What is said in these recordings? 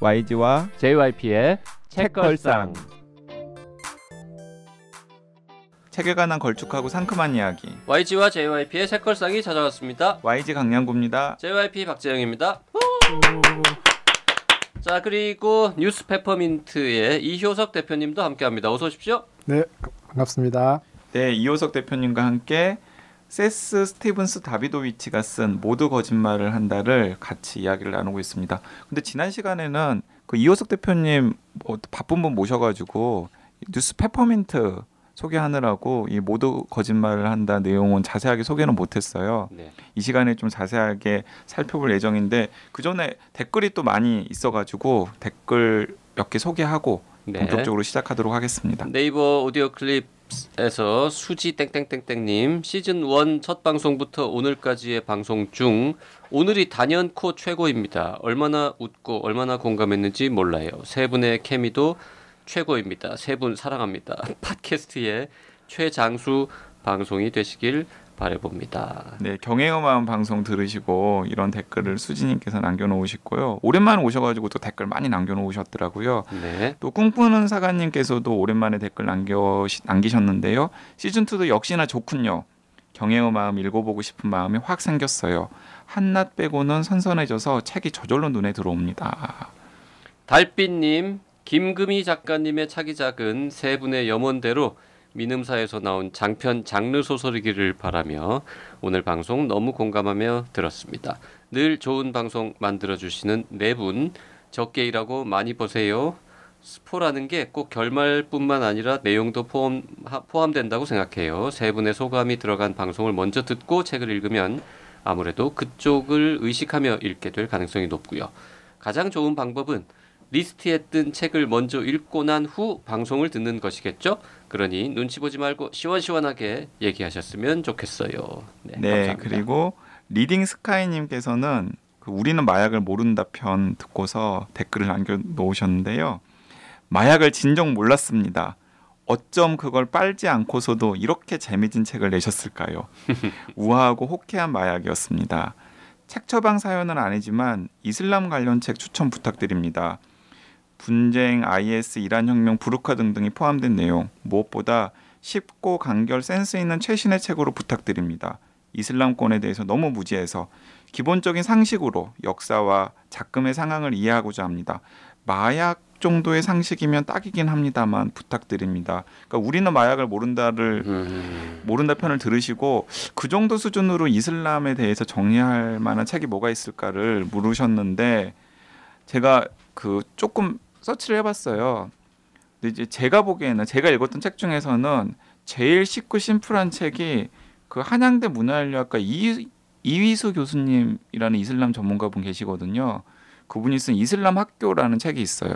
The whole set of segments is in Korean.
YG와 JYP의 책걸상. 책에 관한 걸쭉하고 상큼한 이야기. YG와 JYP의 책걸상이 찾아왔습니다. YG 강량구입니다. JYP 박재영입니다. 자, 그리고 뉴스 페퍼민트의 이효석 대표님도 함께합니다. 어서 오십시오. 네, 반갑습니다. 네, 이효석 대표님과 함께 세스 스티븐스 다비도위치가 쓴 모두 거짓말을 한다를 같이 이야기를 나누고 있습니다. 근데 지난 시간에는 그 이효석 대표님 바쁜 분 모셔가지고 뉴스 페퍼민트 소개하느라고 이 모두 거짓말을 한다 내용은 자세하게 소개는 못했어요. 네. 이 시간에 좀 자세하게 살펴볼 예정인데 그 전에 댓글이 또 많이 있어가지고 댓글 몇 개 소개하고 본격적으로 시작하도록 하겠습니다. 네이버 오디오 클립에서 수지 땡땡땡땡님 시즌 1 첫 방송부터 오늘까지의 방송 중 오늘이 단연코 최고입니다. 얼마나 웃고 얼마나 공감했는지 몰라요. 세 분의 케미도 최고입니다. 세 분 사랑합니다. 팟캐스트의 최장수 방송이 되시길 바라봅니다. 네, 경애의 마음 방송 들으시고 이런 댓글을 수지님께서 남겨놓으셨고요. 오랜만에 오셔가지고 또 댓글 많이 남겨놓으셨더라고요. 네. 또 꿈꾸는 사관님께서도 오랜만에 댓글 남기셨는데요. 시즌2도 역시나 좋군요. 경애의 마음 읽어보고 싶은 마음이 확 생겼어요. 한낱 빼고는 선선해져서 책이 저절로 눈에 들어옵니다. 달빛님, 김금희 작가님의 차기작은 세 분의 염원대로 민음사에서 나온 장편 장르 소설이기를 바라며 오늘 방송 너무 공감하며 들었습니다. 늘 좋은 방송 만들어주시는 네 분 적게 일하고 많이 보세요. 스포라는 게 꼭 결말뿐만 아니라 내용도 포함된다고 생각해요. 세 분의 소감이 들어간 방송을 먼저 듣고 책을 읽으면 아무래도 그쪽을 의식하며 읽게 될 가능성이 높고요. 가장 좋은 방법은 리스트에 뜬 책을 먼저 읽고 난 후 방송을 듣는 것이겠죠? 그러니 눈치 보지 말고 시원시원하게 얘기하셨으면 좋겠어요. 네, 감사합니다. 그리고 리딩 스카이님께서는 그 우리는 마약을 모른다 편 듣고서 댓글을 남겨놓으셨는데요. 마약을 진정 몰랐습니다. 어쩜 그걸 빨지 않고서도 이렇게 재미진 책을 내셨을까요? 우아하고 호쾌한 마약이었습니다. 책 처방 사연은 아니지만 이슬람 관련 책 추천 부탁드립니다. 분쟁, IS, 이란 혁명, 부르카 등등이 포함된 내용, 무엇보다 쉽고 간결 센스 있는 최신의 책으로 부탁드립니다. 이슬람권에 대해서 너무 무지해서 기본적인 상식으로 역사와 작금의 상황을 이해하고자 합니다. 마약 정도의 상식이면 딱이긴 합니다만 부탁드립니다. 그러니까 우리는 마약을 모른다 편을 들으시고 그 정도 수준으로 이슬람에 대해서 정리할 만한 책이 뭐가 있을까를 물으셨는데 제가 그 조금 서치를 해봤어요. 근데 이제 제가 보기에는 제가 읽었던 책 중에서는 제일 쉽고 심플한 책이 그 한양대 문화인류학과 이휘수 교수님이라는 이슬람 전문가분 계시거든요. 그분이 쓴 이슬람 학교라는 책이 있어요.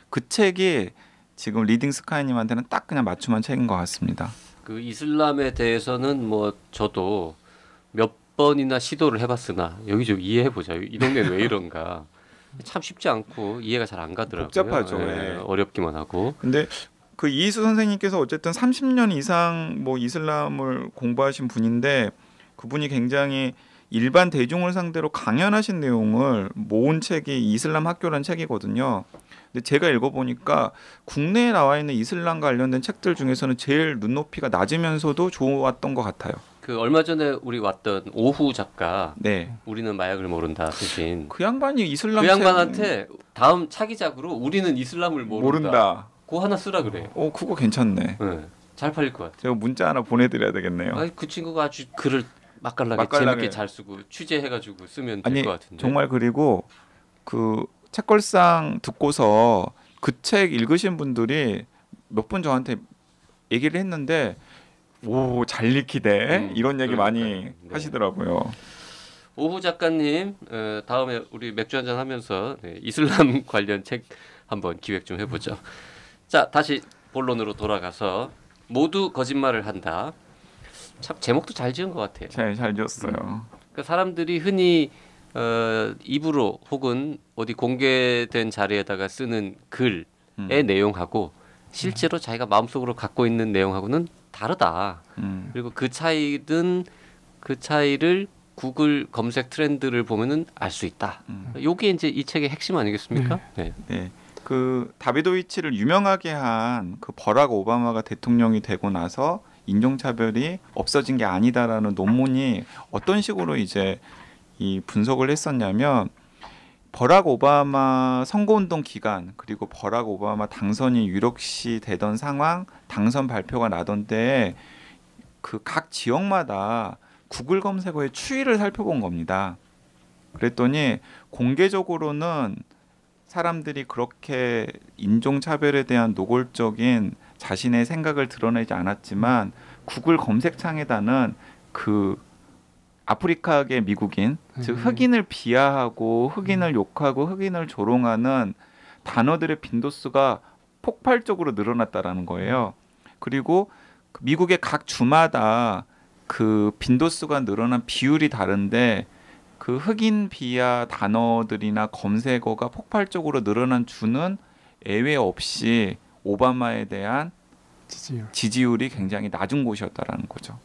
그 책이 지금 리딩 스카이님한테는 딱 그냥 맞춤한 책인 것 같습니다. 그 이슬람에 대해서는 뭐 저도 몇 번이나 시도를 해봤으나 여기 좀 이해해보자. 이 동네는 왜 이런가. 참 쉽지 않고 이해가 잘 안 가더라고요. 복잡하죠. 네, 어렵기만 하고. 근데 그 이희수 선생님께서 어쨌든 30년 이상 뭐 이슬람을 공부하신 분인데 그분이 굉장히 일반 대중을 상대로 강연하신 내용을 모은 책이 이슬람 학교라는 책이거든요. 근데 제가 읽어보니까 국내에 나와 있는 이슬람 관련된 책들 중에서는 제일 눈높이가 낮으면서도 좋았던 것 같아요. 그 얼마 전에 우리 왔던 오후 작가, 네, 우리는 마약을 모른다 쓰신 그 양반이 이슬람 그 양반한테 다음 차기작으로 우리는 이슬람을 모른다. 그거 하나 쓰라 그래요. 그거 괜찮네. 네, 잘 팔릴 것 같아요. 제가 문자 하나 보내드려야 되겠네요. 그 친구가 아주 글을 맛깔나게 재밌게 잘 쓰고 취재해가지고 쓰면 될 것 같은데. 정말. 그리고 그 책걸상 듣고서 그 책 읽으신 분들이 몇 분 저한테 얘기를 했는데 오, 잘 읽히대 이런 얘기 많이 네. 하시더라고요. 오후 작가님 다음에 우리 맥주 한잔 하면서 이슬람 관련 책 한번 기획 좀 해보죠. 자, 다시 본론으로 돌아가서 모두 거짓말을 한다. 참 제목도 잘 지은 것 같아요. 잘 지었어요. 그 사람들이 흔히 입으로 혹은 어디 공개된 자리에다가 쓰는 글의 내용하고 실제로 자기가 마음속으로 갖고 있는 내용하고는 다르다. 그리고 그 차이를 구글 검색 트렌드를 보면은 알 수 있다. 요게 이제 이 책의 핵심 아니겠습니까? 네. 네. 그 다비도위치를 유명하게 한 그 버락 오바마가 대통령이 되고 나서 인종차별이 없어진 게 아니다라는 논문이 어떤 식으로 이제 이 분석을 했었냐면 버락 오바마 선거운동 기간 그리고 버락 오바마 당선이 유력시 되던 상황 당선 발표가 나던 때에 그 각 지역마다 구글 검색어의 추이를 살펴본 겁니다. 그랬더니 공개적으로는 사람들이 그렇게 인종차별에 대한 노골적인 자신의 생각을 드러내지 않았지만 구글 검색창에다는 그 아프리카계 미국인, 즉 흑인을 비하하고 흑인을 욕하고 흑인을 조롱하는 단어들의 빈도수가 폭발적으로 늘어났다라는 거예요. 그리고 미국의 각 주마다 그 빈도수가 늘어난 비율이 다른데 그 흑인 비하 단어들이나 검색어가 폭발적으로 늘어난 주는 예외 없이 오바마에 대한 지지율이 굉장히 낮은 곳이었다라는 거죠.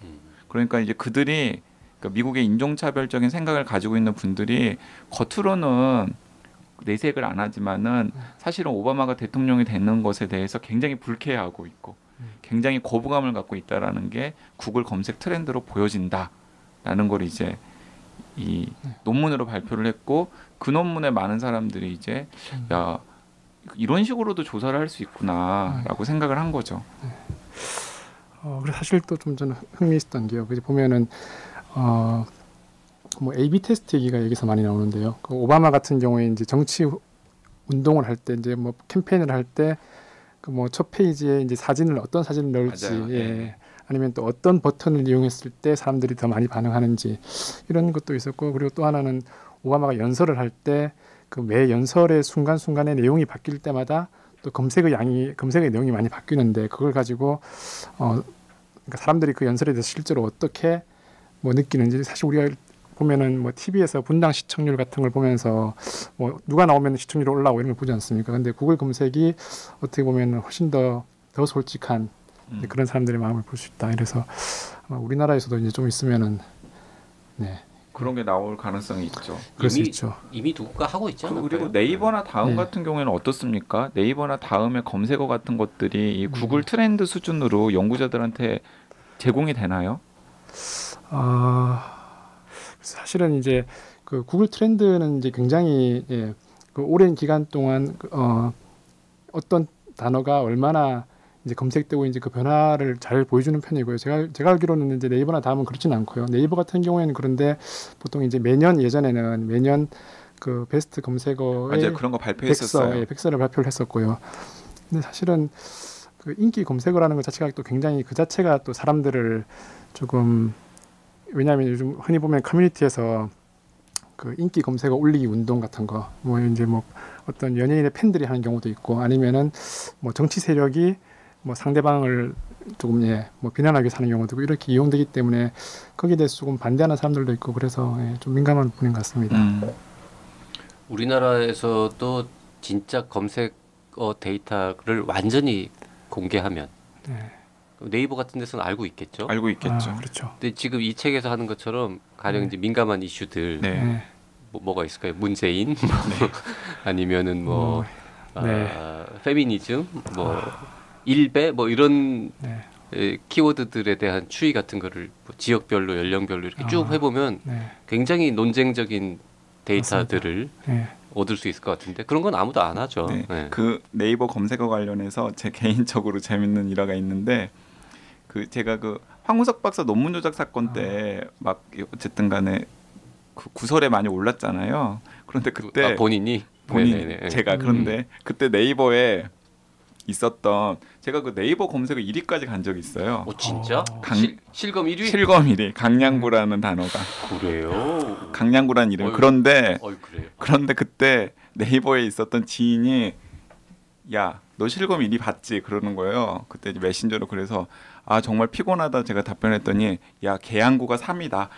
그러니까 이제 그들이 그러니까 미국의 인종차별적인 생각을 가지고 있는 분들이 겉으로는 내색을 안 하지만은 사실은 오바마가 대통령이 되는 것에 대해서 굉장히 불쾌해하고 있고 굉장히 거부감을 갖고 있다라는 게 구글 검색 트렌드로 보여진다라는 걸 이제 이 논문으로 발표를 했고 그 논문에 많은 사람들이 이제 야 이런 식으로도 조사를 할 수 있구나라고 생각을 한 거죠. 그래서 사실 또 좀 저는 흥미있었던 게요. 그래서 보면은 뭐 A/B 테스트 얘기가 여기서 많이 나오는데요. 그 오바마 같은 경우에 이제 정치 운동을 할 때 이제 뭐 캠페인을 할 때 그 뭐 첫 페이지에 이제 사진을 어떤 사진을 넣을지, 예. 아니면 또 어떤 버튼을 이용했을 때 사람들이 더 많이 반응하는지 이런 것도 있었고, 그리고 또 하나는 오바마가 연설을 할 때 그 매 연설의 순간순간의 내용이 바뀔 때마다 또 검색의 내용이 많이 바뀌는데 그걸 가지고 그러니까 사람들이 그 연설에 대해서 실제로 어떻게 뭐 느끼는지, 사실 우리가 보면은 뭐 TV에서 분당 시청률 같은 걸 보면서 뭐 누가 나오면 시청률이 올라오고 이런 걸 보지 않습니까? 근데 구글 검색이 어떻게 보면 훨씬 더 솔직한 그런 사람들의 마음을 볼 수 있다. 이래서 아마 우리나라에서도 이제 좀 있으면은 그런 게 나올 가능성이 있죠. 그럴 수 있죠. 이미 누군가 하고 있잖아요. 그리고 네이버나 다음 같은 경우에는 어떻습니까? 네이버나 다음의 검색어 같은 것들이 이 구글 트렌드 수준으로 연구자들한테 제공이 되나요? 사실은 이제 그 구글 트렌드는 이제 굉장히 그 오랜 기간 동안 어떤 단어가 얼마나 이제 검색되고 이제 그 변화를 잘 보여주는 편이고요. 제가 알기로는 이제 네이버나 다음은 그렇지는 않고요. 네이버 같은 경우에는 그런데 보통 이제 예전에는 매년 그 베스트 검색어의 맞아요. 그런 거 발표했었어요. 백서를 발표를 했었고요. 근데 사실은 그 인기 검색어라는 것 자체가 또 굉장히 그 자체가 또 사람들을 조금, 왜냐하면 요즘 흔히 보면 커뮤니티에서 그 인기 검색어 올리기 운동 같은 거, 뭐 이제 뭐 어떤 연예인의 팬들이 하는 경우도 있고, 아니면은 뭐 정치 세력이 뭐 상대방을 조금 뭐 비난하기 위해서 하는 경우도 있고, 이렇게 이용되기 때문에 거기에 대해서 조금 반대하는 사람들도 있고, 그래서 좀 민감한 부분인 것 같습니다. 우리나라에서도 진짜 검색어 데이터를 완전히 공개하면 네이버 같은 데서는 알고 있겠죠. 알고 있겠죠. 그렇죠. 근데 지금 이 책에서 하는 것처럼 가령 이제 민감한 이슈들 뭐가 있을까요? 문재인, 아니면은 뭐 페미니즘, 뭐 일배, 뭐 이런 키워드들에 대한 추이 같은 거를 뭐 지역별로 연령별로 이렇게 쭉 해보면 굉장히 논쟁적인 데이터들을 얻을 수 있을 것 같은데 그런 건 아무도 안 하죠. 그 네이버 검색어 관련해서 제 개인적으로 재밌는 일화가 있는데, 그 제가 그 황우석 박사 논문 조작 사건 때 막 어쨌든 간에 그 구설에 많이 올랐잖아요. 그런데 그때 본인 제가 그런데 그때 네이버에 있었던, 제가 그 네이버 검색어 1위까지 간 적이 있어요. 진짜? 실검 1위? 실검 1위. 강량구라는 단어가. 그래요? 강량구라는 이름. 그런데 그때 네이버에 있었던 지인이 야, 너 실검 1위 봤지? 그러는 거예요. 그때 이제 메신저로. 그래서 정말 피곤하다 제가 답변했더니 야, 계양구가 3위다.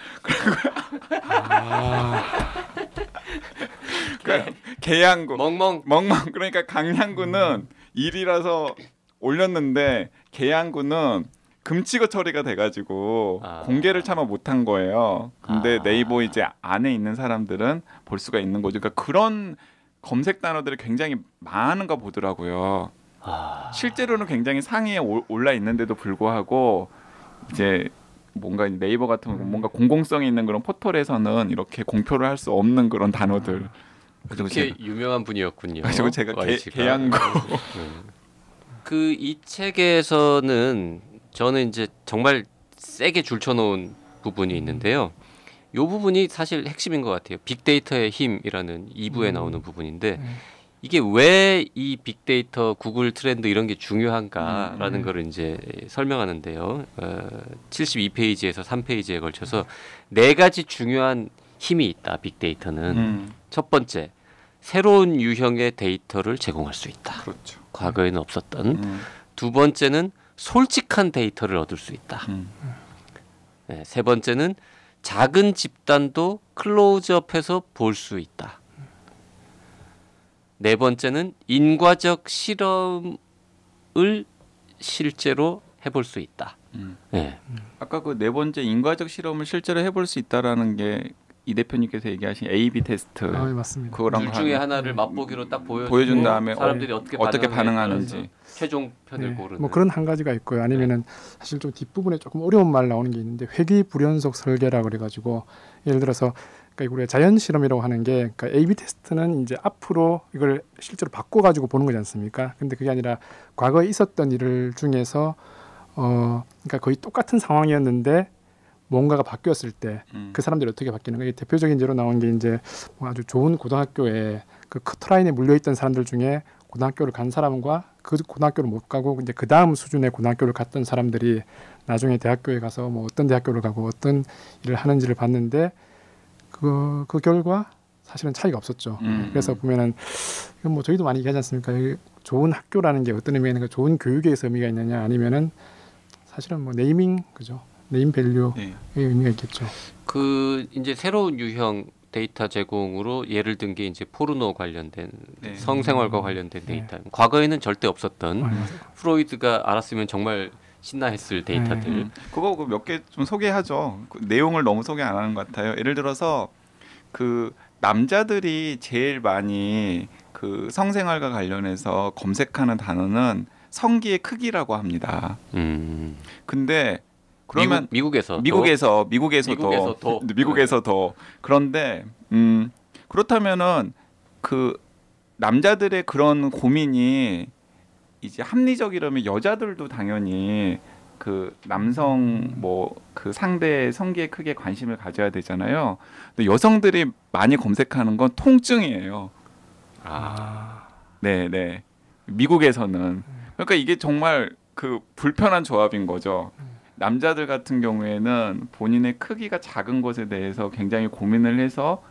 그러니까 계양구 멍멍 그러니까 강양구는 1위라서 올렸는데 계양구는 금치고 처리가 돼가지고 아. 공개를 차마 못한 거예요. 근데 아. 네이버 이제 안에 있는 사람들은 볼 수가 있는 거죠. 그러니까 그런 검색 단어들이 굉장히 많은가 보더라고요. 실제로는 굉장히 상위에 올라 있는데도 불구하고 이제 뭔가 네이버 같은 뭔가 공공성이 있는 그런 포털에서는 이렇게 공표를 할 수 없는 그런 단어들. 그렇게 유명한 분이었군요. 그리고 제가 YG가. 개양고. 그 이 책에서는 저는 이제 정말 세게 줄쳐놓은 부분이 있는데요. 이 부분이 사실 핵심인 것 같아요. 빅데이터의 힘이라는 2부에 나오는 부분인데 이게 왜 이 빅데이터, 구글 트렌드 이런 게 중요한가라는 거를 이제 설명하는데요. 72페이지에서 3페이지에 걸쳐서 네 가지 중요한 힘이 있다. 빅데이터는 첫 번째, 새로운 유형의 데이터를 제공할 수 있다. 그렇죠. 과거에는 없었던. 두 번째는 솔직한 데이터를 얻을 수 있다. 네, 세 번째는 작은 집단도 클로즈업해서 볼 수 있다. 네 번째는 인과적 실험을 실제로 해볼 수 있다. 네. 아까 그 네 번째 인과적 실험을 실제로 해볼 수 있다라는 게 이 대표님께서 얘기하신 A/B 테스트. 맞습니다. 그거랑 둘 중에 하나를 맛보기로 딱 보여준 다음에 사람들이 어떻게 반응하는지 최종 편을 고르는. 뭐 그런 한 가지가 있고요. 아니면은 사실 좀 뒷부분에 조금 어려운 말 나오는 게 있는데 회귀 불연속 설계라 그래가지고 예를 들어서 그러니까 우리가 자연 실험이라고 하는 게 그러니까 A/B 테스트는 이제 앞으로 이걸 실제로 바꿔가지고 보는 거지 않습니까? 근데 그게 아니라 과거에 있었던 일을 중에서 그러니까 거의 똑같은 상황이었는데 뭔가가 바뀌었을 때 그 사람들이 어떻게 바뀌는 거예요. 대표적인 예로 나온 게 이제 뭐 아주 좋은 고등학교에 그 커트라인에 물려있던 사람들 중에 고등학교를 간 사람과 그 고등학교를 못 가고 이제 그 다음 수준의 고등학교를 갔던 사람들이 나중에 대학교에 가서 뭐 어떤 대학교를 가고 어떤 일을 하는지를 봤는데 그 결과 사실은 차이가 없었죠. 그래서 보면은 이건 뭐 저희도 많이 얘기하지 않습니까? 좋은 학교라는 게 어떤 의미가 있는가? 좋은 교육에서 의미가 있느냐? 아니면은 사실은 뭐 네이밍 그죠? 네임 밸류의 의미가 있겠죠. 그 이제 새로운 유형 데이터 제공으로 예를 든 게 이제 포르노 관련된 성생활과 관련된 데이터. 과거에는 절대 없었던 프로이드가 알았으면 정말 신나했을 데이터들. 그거 몇 개 좀 소개하죠. 그 내용을 너무 소개 안 하는 것 같아요. 예를 들어서 그 남자들이 제일 많이 그 성생활과 관련해서 검색하는 단어는 성기의 크기라고 합니다. 근데 그러면 미국에서도 그런데 그렇다면은 그 남자들의 그런 고민이 이제 합리적이라면 여자들도 당연히 그 남성 뭐 그 상대의 성기의 크기에 관심을 가져야 되잖아요. 근데 여성들이 많이 검색하는 건 통증이에요. 네. 미국에서는 그러니까 이게 정말 그 불편한 조합인 거죠. 남자들 같은 경우에는 본인의 크기가 작은 것에 대해서 굉장히 고민을 해서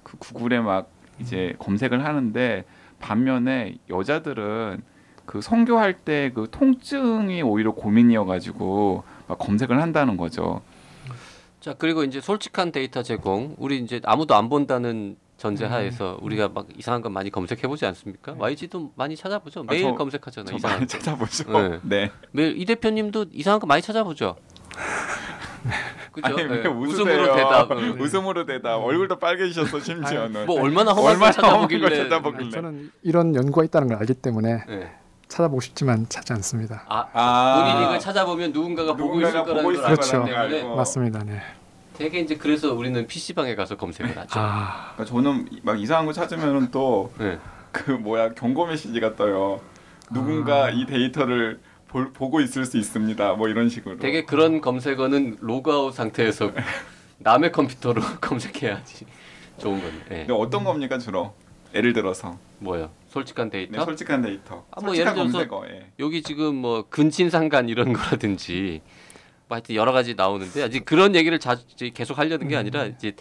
그 구글에 막 이제 검색을 하는데 반면에 여자들은 그 성교할 때 그 통증이 오히려 고민이어가지고 막 검색을 한다는 거죠. 자 그리고 이제 솔직한 데이터 제공. 우리 이제 아무도 안 본다는 전제하에서 우리가 막 이상한 거 많이 검색해 보지 않습니까? YG도 많이 찾아보죠. 매일 검색하잖아요. 저 많이 찾아보죠. 네. 매일 이 대표님도 이상한 거 많이 찾아보죠. 그죠? 아니, 왜 웃음으로 대답. 웃음으로 대답. 얼굴도 빨개지셨어 심지어는. 뭐 얼마나 험한 걸 찾아보길래. 저는 이런 연구가 있다는 걸 알기 때문에 찾아보고 싶지만 찾지 않습니다. 본인이 이걸 찾아보면 누군가가 보고 있을 거라는 걸 알기 때문에. 맞습니다. 네. 되게 이제 그래서 우리는 PC방에 가서 검색을 하죠. 그러니까 저는 막 이상한 거 찾으면은 또 그 뭐야 경고 메시지가 떠요. 누군가 이 데이터를 보고 있을 수 있습니다. 뭐 이런 식으로. 되게 그런 검색어는 로그아웃 상태에서 남의 컴퓨터로 검색해야지 좋은 건데. 근데 어떤 겁니까 주로? 예를 들어서 뭐요? 솔직한 데이터? 네, 솔직한 데이터. 뭐 예를 들어서 검색어, 여기 지금 뭐 근친상간 이런 거라든지 뭐 하여튼 여러 가지 나오는데 아직 그런 얘기를 계속 하려는 게 아니라 이제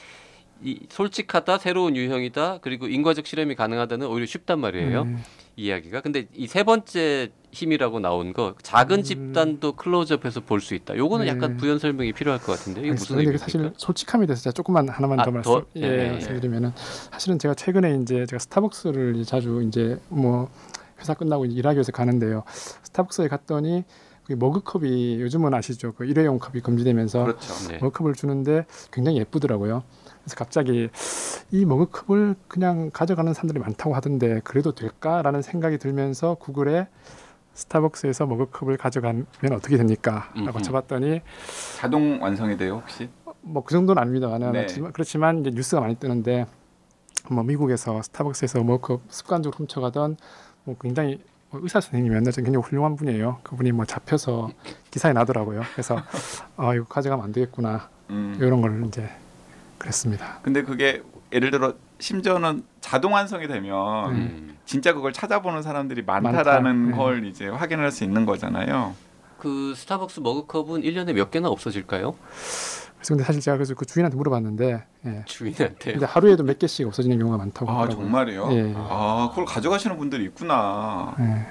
이 솔직하다, 새로운 유형이다, 그리고 인과적 실험이 가능하다는 오히려 쉽단 말이에요. 이야기가. 근데 이 세 번째 힘이라고 나온 거 작은 집단도 클로즈업해서 볼 수 있다. 요거는 약간 부연 설명이 필요할 것 같은데 이게 무슨 의미입니까? 사실 솔직함에 대해서 제가 조금만 하나만 더 말씀드리면은 사실은 제가 최근에 이제 제가 스타벅스를 자주 이제 뭐 회사 끝나고 일하기 위해서 가는데요. 스타벅스에 갔더니 그 머그컵이 요즘은 아시죠? 그 일회용 컵이 금지되면서 그렇죠. 네. 머그컵을 주는데 굉장히 예쁘더라고요. 그래서 갑자기 이 머그컵을 그냥 가져가는 사람들이 많다고 하던데 그래도 될까라는 생각이 들면서 구글에 스타벅스에서 머그컵을 가져가면 어떻게 됩니까? 라고 음흠. 쳐봤더니 자동 완성이 돼요 혹시? 뭐 그 정도는 아닙니다만 네. 그렇지만 이제 뉴스가 많이 뜨는데 뭐 미국에서 스타벅스에서 머그컵 습관적으로 훔쳐가던 뭐 굉장히 의사 선생님이었는데 굉장히 훌륭한 분이에요. 그분이 뭐 잡혀서 기사에 나더라고요. 그래서 이거 가져가면 안 되겠구나 이런 걸 이제 그랬습니다. 근데 그게 예를 들어 심지어는 자동 완성이 되면 진짜 그걸 찾아보는 사람들이 많다라는 많다. 걸 이제 확인할 수 있는 거잖아요. 그 스타벅스 머그컵은 1년에 몇 개나 없어질까요? 그래서 근데 사실 제가 그래서 그 주인한테 물어봤는데 주인한테. 근데 하루에도 몇 개씩 없어지는 경우가 많다고 아 하더라고요. 정말이요? 예. 아 그걸 가져가시는 분들이 있구나. 예.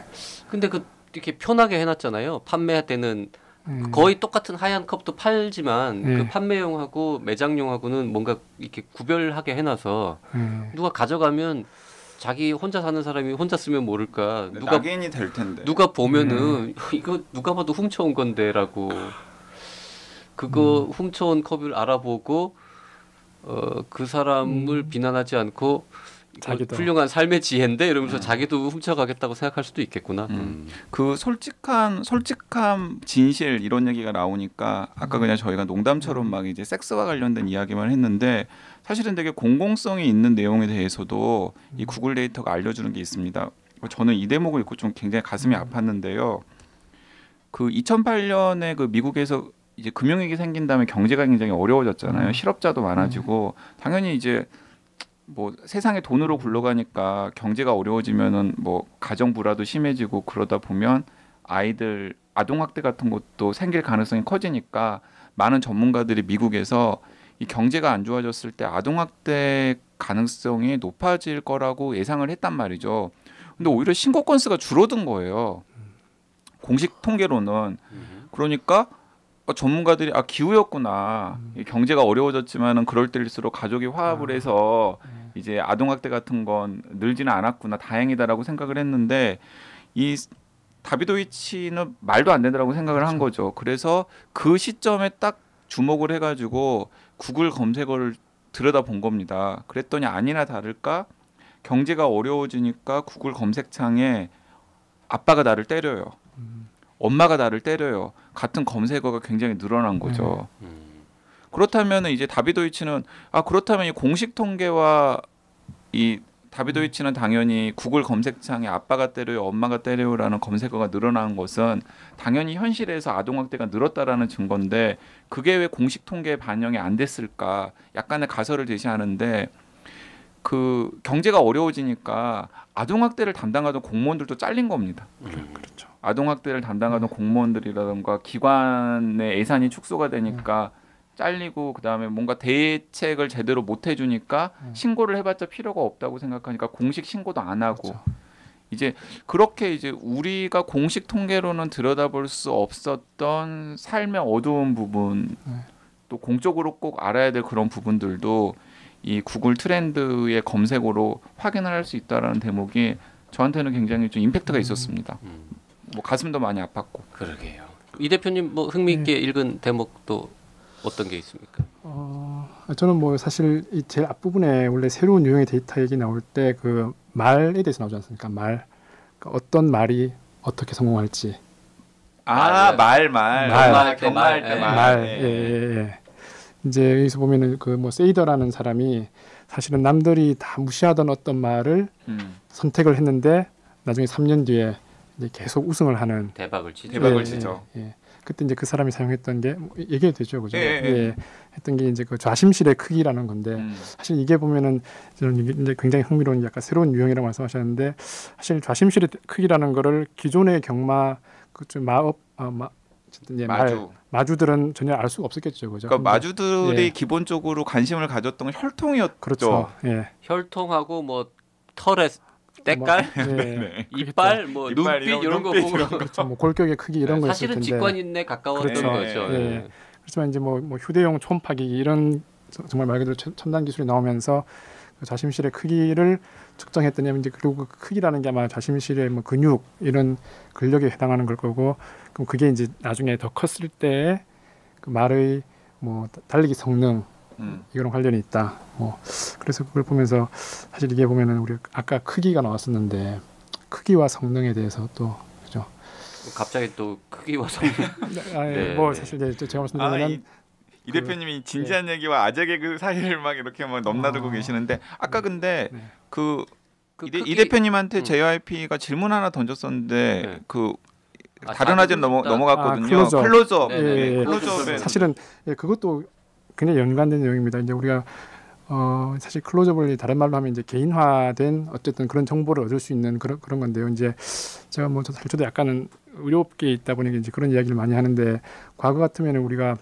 근데 그 이렇게 편하게 해놨잖아요. 판매할 때는 예. 거의 똑같은 하얀 컵도 팔지만 네. 그 판매용하고 매장용하고는 뭔가 이렇게 구별하게 해놔서 예. 누가 가져가면 자기 혼자 사는 사람이 혼자 쓰면 모를까 누가 낙인이 될 텐데. 누가 보면은 이거 누가 봐도 훔쳐온 건데라고 그거 훔쳐온 컵을 알아보고 그 사람을 비난하지 않고 이거 자기도. 훌륭한 삶의 지혜인데 이러면서 자기도 훔쳐가겠다고 생각할 수도 있겠구나. 그 솔직한 진실 이런 얘기가 나오니까 아까 그냥 저희가 농담처럼 막 이제 섹스와 관련된 이야기만 했는데 사실은 되게 공공성이 있는 내용에 대해서도 이 구글 데이터가 알려주는 게 있습니다. 저는 이 대목을 읽고 좀 굉장히 가슴이 아팠는데요. 그 2008년에 그 미국에서 이제 금융위기 생긴 다음에 경제가 굉장히 어려워졌잖아요. 실업자도 많아지고 당연히 이제 뭐 세상에 돈으로 굴러가니까 경제가 어려워지면은 뭐 가정 불화도 심해지고 그러다 보면 아이들 아동학대 같은 것도 생길 가능성이 커지니까 많은 전문가들이 미국에서 이 경제가 안 좋아졌을 때 아동학대 가능성이 높아질 거라고 예상을 했단 말이죠. 근데 오히려 신고 건수가 줄어든 거예요. 공식 통계로는. 그러니까 전문가들이 기후였구나. 경제가 어려워졌지만은 그럴 때일수록 가족이 화합을 해서 이제 아동학대 같은 건 늘지는 않았구나. 다행이다라고 생각을 했는데 이 다비도위치는 말도 안 된다라고 생각을 한 거죠. 그래서 그 시점에 딱 주목을 해가지고 구글 검색어를 들여다본 겁니다. 그랬더니 아니나 다를까 경제가 어려워지니까 구글 검색창에 아빠가 나를 때려요. 엄마가 나를 때려요. 같은 검색어가 굉장히 늘어난 거죠. 그렇다면 이제 다비도위치는 그렇다면 이 공식 통계와 이 다비도위치는 당연히 구글 검색창에 아빠가 때려요, 엄마가 때려요라는 검색어가 늘어난 것은 당연히 현실에서 아동학대가 늘었다라는 증거인데 그게 왜 공식 통계에 반영이 안 됐을까? 약간의 가설을 제시하는데 그 경제가 어려워지니까 아동학대를 담당하던 공무원들도 잘린 겁니다. 그렇죠. 아동학대를 담당하던 공무원들이라든가 기관의 예산이 축소가 되니까 잘리고 그다음에 뭔가 대책을 제대로 못 해주니까 신고를 해봤자 필요가 없다고 생각하니까 공식 신고도 안 하고 그렇죠. 이제 그렇게 이제 우리가 공식 통계로는 들여다볼 수 없었던 삶의 어두운 부분 또 공적으로 꼭 알아야 될 그런 부분들도 이 구글 트렌드의 검색어로 확인을 할 수 있다라는 대목이 저한테는 굉장히 좀 임팩트가 있었습니다. 뭐 가슴도 많이 아팠고. 그러게요. 이 대표님 뭐 흥미있게 읽은 대목도 어떤 게 있습니까? 저는 뭐 사실 이 제일 앞부분에 원래 새로운 유형의 데이터 얘기 나올 때 그 말에 대해서 나오지 않습니까? 말. 그러니까 어떤 말이 어떻게 성공할지. 말. 경마할 때 말. 말. 예. 이제 여기서 보면은 그 뭐 세이더라는 사람이 사실은 남들이 다 무시하던 어떤 말을 선택을 했는데 나중에 3년 뒤에 이제 계속 우승을 하는 대박을 치죠. 대박을 치죠. 예. 그때 이제 그 사람이 사용했던 게 얘기해도 되죠, 그죠? 예. 했던 게 이제 그 좌심실의 크기라는 건데 사실 이게 보면은 저는 이제 굉장히 흥미로운 약간 새로운 유형이라고 말씀하셨는데 사실 좌심실의 크기라는 거를 기존의 경마 그좀 마주들은 전혀 알 수가 없었겠죠, 그죠? 그러니까 마주들이 기본적으로 관심을 가졌던 건 혈통이었죠. 그렇죠. 예. 혈통하고 뭐 털의 때깔, 이빨, 뭐 이빨, 눈빛 이런 거 보고 그렇죠. 뭐 골격의 크기 이런 거 있을 텐데 사실은 직관인에 가까웠던 그렇죠. 거죠. 예. 그렇지만 이제 뭐 휴대용 초음파기 이런 정말 말 그대로 첨단 기술이 나오면서 그 좌심실의 크기를 측정했더니 이제 그리고 그 크기라는 게 아마 좌심실의 뭐 근육 이런 근력에 해당하는 걸 거고 그럼 그게 이제 나중에 더 컸을 때 그 말의 뭐 달리기 성능 이거랑 관련이 있다. 뭐 그래서 그걸 보면서 사실 이게 보면은 우리 아까 크기가 나왔었는데 크기와 성능에 대해서 또 그죠. 갑자기 또 크기와 성능. 네, 뭐 사실 이제 제가 말씀드리면 이 대표님이 진지한 얘기와 아재 개그 사이를 막 이렇게 막 넘나들고 계시는데 아까 근데 이 대표님한테 JYP가 질문 하나 던졌었는데 다른 아재는 넘어갔거든요. 클로즈업. 클로즈업에 사실은 그것도 굉장히 연관된 내용입니다. 이제 우리가 사실 클로즈업을 다른 말로 하면 이제 개인화된 어쨌든 그런 정보를 얻을 수 있는 그런 건데요. 이제 제가 뭐 사실 저도 약간은 의료업계에 있다 보니까 이제 그런 이야기를 많이 하는데 과거 같으면은 우리가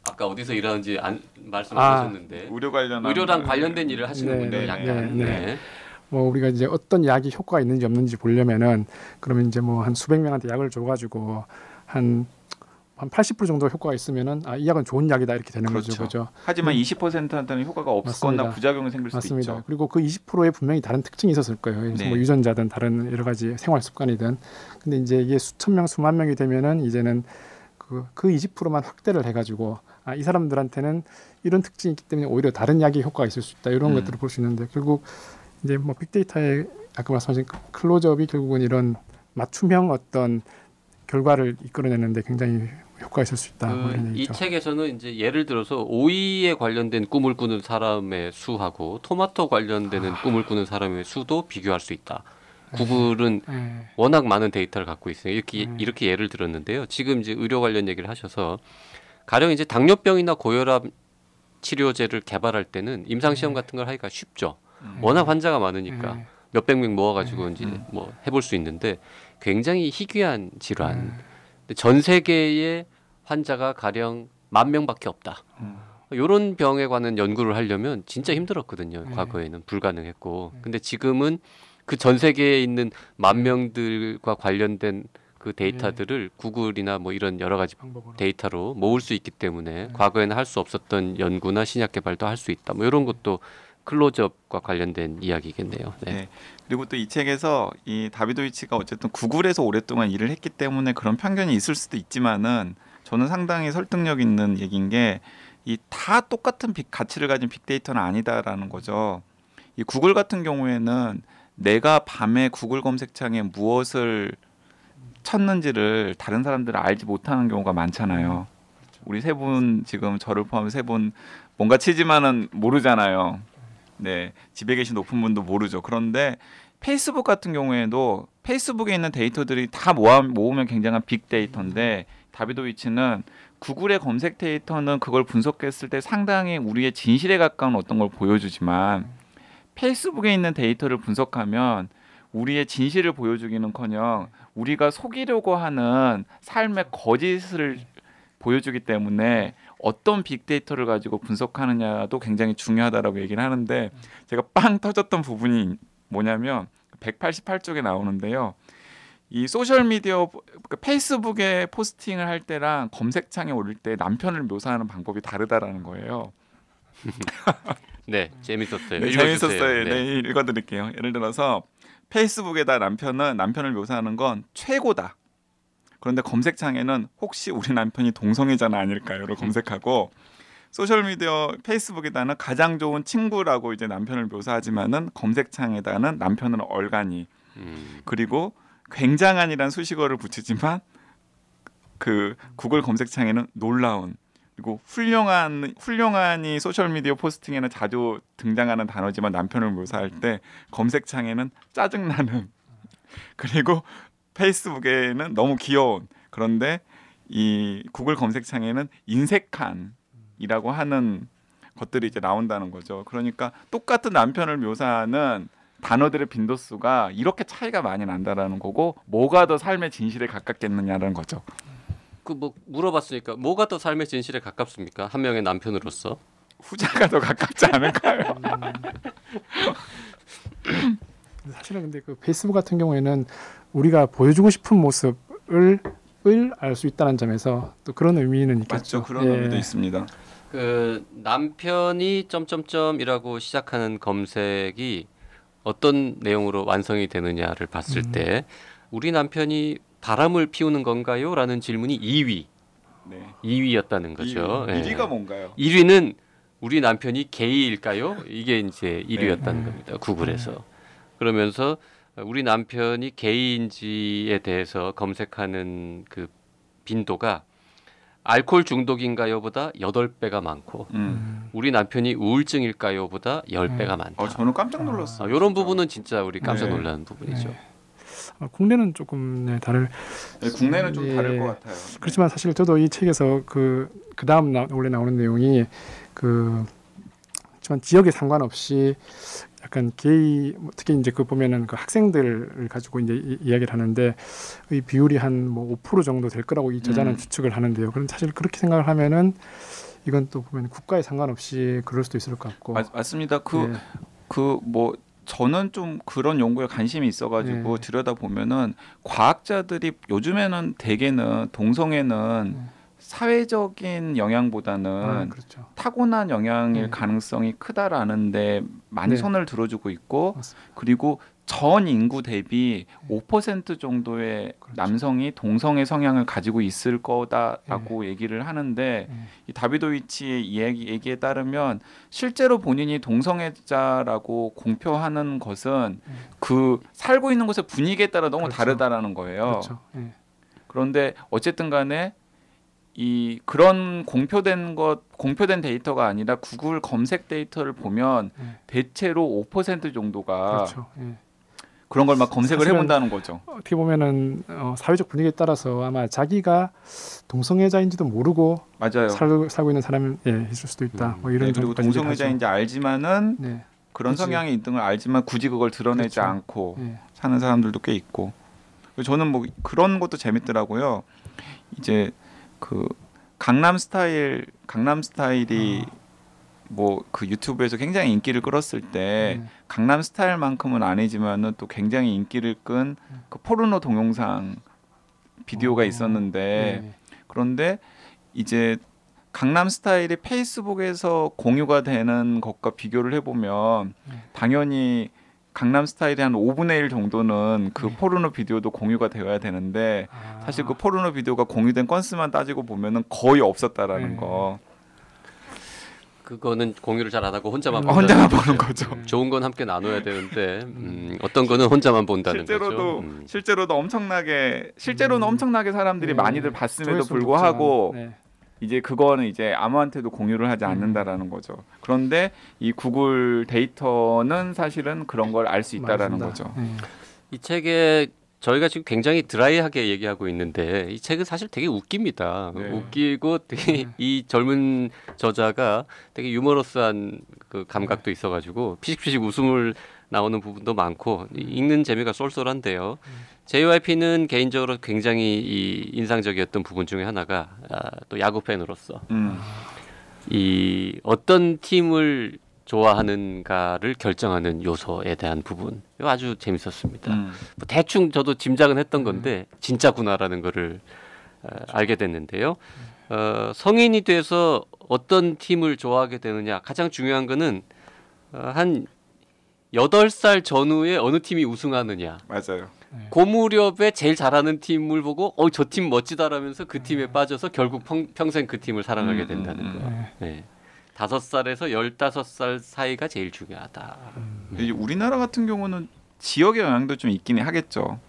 아까 어디서 일하는지 말씀하셨는데 의료랑 관련된 일을 하시는군요. 약간. 네. 뭐 우리가 이제 어떤 약이 효과가 있는지 없는지 보려면은 그러면 이제 뭐 한 수백 명한테 약을 줘가지고 한 80% 정도 효과가 있으면은 이 약은 좋은 약이다 이렇게 되는 거죠, 그렇죠? 하지만 20%한테는 효과가 없거나 맞습니다. 부작용이 생길 수도 맞습니다. 있죠. 그리고 그 20%에 분명히 다른 특징이 있었을 거예요. 그래서 뭐 유전자든 다른 여러 가지 생활 습관이든. 근데 이제 이게 수천 명, 수만 명이 되면은 이제는 그 20%만 확대를 해가지고 이 사람들한테는 이런 특징이 있기 때문에 오히려 다른 약이 효과가 있을 수 있다 이런 것들을 볼 수 있는데 결국 이제 뭐 빅데이터의 아까 말씀하신 클로즈업이 결국은 이런 맞춤형 어떤 결과를 이끌어내는데 굉장히 효과가 있을 수 있다. 이 책에서는 이제 예를 들어서 오이에 관련된 꿈을 꾸는 사람의 수하고 토마토 관련되는 꿈을 꾸는 사람의 수도 비교할 수 있다. 구글은 워낙 많은 데이터를 갖고 있어요. 이렇게 예를 들었는데요. 지금 이제 의료 관련 얘기를 하셔서 가령 이제 당뇨병이나 고혈압 치료제를 개발할 때는 임상 시험 같은 걸 하기가 쉽죠. 워낙 환자가 많으니까 몇백 명 모아가지고 이제 뭐 해볼 수 있는데 굉장히 희귀한 질환. 전 세계의 환자가 가령 10,000명밖에 없다. 이런 병에 관한 연구를 하려면 진짜 힘들었거든요. 과거에는 불가능했고. 근데 지금은 그 전 세계에 있는 10,000명들과 관련된 그 데이터들을 구글이나 뭐 이런 여러 가지 데이터로 모을 수 있기 때문에 과거에는 할 수 없었던 연구나 신약 개발도 할 수 있다. 뭐 이런 것도 클로즈업과 관련된 이야기겠네요. 네. 그리고 또 이 책에서 이 다비도이치가 어쨌든 구글에서 오랫동안 일을 했기 때문에 그런 편견이 있을 수도 있지만은 저는 상당히 설득력 있는 얘기인 게 이 다 똑같은 가치를 가진 빅데이터는 아니다라는 거죠. 이 구글 같은 경우에는 내가 밤에 구글 검색창에 무엇을 쳤는지를 다른 사람들은 알지 못하는 경우가 많잖아요. 우리 세 분 지금 저를 포함해 세 분 뭔가 치지만은 모르잖아요. 네, 집에 계신 높은 분도 모르죠. 그런데 페이스북 같은 경우에도 페이스북에 있는 데이터들이 다 모으면 굉장한 빅데이터인데 다비도이치는 구글의 검색 데이터는 그걸 분석했을 때 상당히 우리의 진실에 가까운 어떤 걸 보여주지만 페이스북에 있는 데이터를 분석하면 우리의 진실을 보여주기는커녕 우리가 속이려고 하는 삶의 거짓을 보여주기 때문에 어떤 빅데이터를 가지고 분석하느냐도 굉장히 중요하다라고 얘기를 하는데 제가 빵 터졌던 부분이 뭐냐면 188쪽에 나오는데요. 이 소셜 미디어 페이스북에 포스팅을 할 때랑 검색창에 올릴 때 남편을 묘사하는 방법이 다르다라는 거예요. 네, 재밌었어요. 네, 재밌었어요. 네, 읽어드릴게요. 예를 들어서 페이스북에다 남편을 묘사하는 건 최고다. 그런데 검색창에는 혹시 우리 남편이 동성애자는 아닐까요를 검색하고 소셜미디어 페이스북에다는 가장 좋은 친구라고 이제 남편을 묘사하지만은 검색창에다는 남편은 얼간이 그리고 굉장한이란 수식어를 붙이지만 그 구글 검색창에는 놀라운 그리고 훌륭한이 소셜미디어 포스팅에는 자주 등장하는 단어지만 남편을 묘사할 때 검색창에는 짜증나는 그리고 페이스북에는 너무 귀여운 그런데 이 구글 검색창에는 인색한이라고 하는 것들이 이제 나온다는 거죠. 그러니까 똑같은 남편을 묘사하는 단어들의 빈도수가 이렇게 차이가 많이 난다라는 거고 뭐가 더 삶의 진실에 가깝겠느냐라는 거죠. 그 뭐 물어봤으니까 뭐가 더 삶의 진실에 가깝습니까? 한 명의 남편으로서 후자가 더 가깝지 않을까요? 사실은 근데 그 페이스북 같은 경우에는 우리가 보여주고 싶은 모습을 알 수 있다는 점에서 또 그런 의미는 있겠죠. 맞죠. 그런 의미도 있습니다. 그 남편이 점점점이라고 시작하는 검색이 어떤 내용으로 완성이 되느냐를 봤을 때 우리 남편이 바람을 피우는 건가요? 라는 질문이 2위였다는 거죠. 1위가 뭔가요? 1위는 우리 남편이 게이일까요? 이게 이제 1위였다는 겁니다. 구글에서. 그러면서 우리 남편이 게이인지에 대해서 검색하는 그 빈도가 알코올 중독인가요보다 8배가 많고 우리 남편이 우울증일까요보다 10배가 많다. 저는 깜짝 놀랐어요. 이런 부분은 진짜 우리 깜짝 놀라는 부분이죠. 국내는 조금 국내는 좀 다를 것 같아요. 그렇지만 사실 저도 이 책에서 그 다음 원래 나오는 내용이 그렇지만 지역에 상관없이 약간 게이 특히 이제 그 보면은 그 학생들을 가지고 이제 이야기를 하는데 이 비율이 한 뭐 5% 정도 될 거라고 이 저자는 추측을 하는데요. 그럼 사실 그렇게 생각을 하면은 이건 또 보면 국가에 상관없이 그럴 수도 있을 것 같고. 맞습니다. 뭐 저는 좀 그런 연구에 관심이 있어가지고 들여다 보면은 과학자들이 요즘에는 대개는 동성애는 사회적인 영향보다는 그렇죠. 타고난 영향일 가능성이 크다라는데 많이 손을 들어주고 있고 맞습니다. 그리고 전 인구 대비 5% 정도의 남성이 동성애 성향을 가지고 있을 거다라고 얘기를 하는데 이 다비도위치의 얘기에 따르면 실제로 본인이 동성애자라고 공표하는 것은 그 살고 있는 곳의 분위기에 따라 너무 다르다라는 거예요. 그렇죠. 그런데 어쨌든 간에 그런 공표된 데이터가 아니라 구글 검색 데이터를 보면 대체로 5% 정도가 그렇죠. 그런 걸 막 검색을 해본다는 거죠. 어떻게 보면은 사회적 분위기에 따라서 아마 자기가 동성애자인지도 모르고 맞아요. 살고 있는 사람이 있을 수도 있다. 뭐 이런 그리고 동성애자인지 알지만은 그런 성향이 있는 걸 알지만 굳이 그걸 드러내지 않고 사는 사람들도 꽤 있고. 저는 뭐 그런 것도 재밌더라고요. 이제 그 강남 스타일이 뭐 그 유튜브에서 굉장히 인기를 끌었을 때 강남 스타일만큼은 아니지만은 또 굉장히 인기를 끈 그 포르노 동영상 비디오가 있었는데 그런데 이제 강남 스타일이 페이스북에서 공유가 되는 것과 비교를 해보면 당연히 강남 스타일이 한 5분의 1 정도는 그 포르노 비디오도 공유가 되어야 되는데 사실 그 포르노 비디오가 공유된 건수만 따지고 보면은 거의 없었다라는 거. 그거는 공유를 잘 안 하고 혼자만 보는 거죠. 좋은 건 함께 나눠야 되는데 어떤 거는 혼자만 본다는 거죠. 실제로는 엄청나게 사람들이 많이들 봤음에도 불구하고 이제 그거는 이제 아무한테도 공유를 하지 않는다라는 거죠. 그런데 이 구글 데이터는 사실은 그런 걸 알 수 있다라는 거죠. 이 책에 저희가 지금 굉장히 드라이하게 얘기하고 있는데 이 책은 사실 되게 웃깁니다. 웃기고 되게 이 젊은 저자가 되게 유머러스한 그 감각도 있어가지고 피식피식 웃음을 나오는 부분도 많고 읽는 재미가 쏠쏠한데요. JYP는 개인적으로 굉장히 인상적이었던 부분 중에 하나가 또 야구 팬으로서 이 어떤 팀을 좋아하는가를 결정하는 요소에 대한 부분 이거 아주 재밌었습니다. 뭐 대충 저도 짐작은 했던 건데 진짜구나라는 거를 알게 됐는데요. 성인이 돼서 어떤 팀을 좋아하게 되느냐 가장 중요한 거는 한 8살 전후에 어느 팀이 우승하느냐. 맞아요. 그 무렵에 제일 잘하는 팀을 보고 저 팀 멋지다라면서 그 팀에 빠져서 결국 평생 그 팀을 사랑하게 된다는 거. 5살에서 15살 사이가 제일 중요하다. 우리나라 같은 경우는 지역의 영향도 좀 있긴 하겠죠.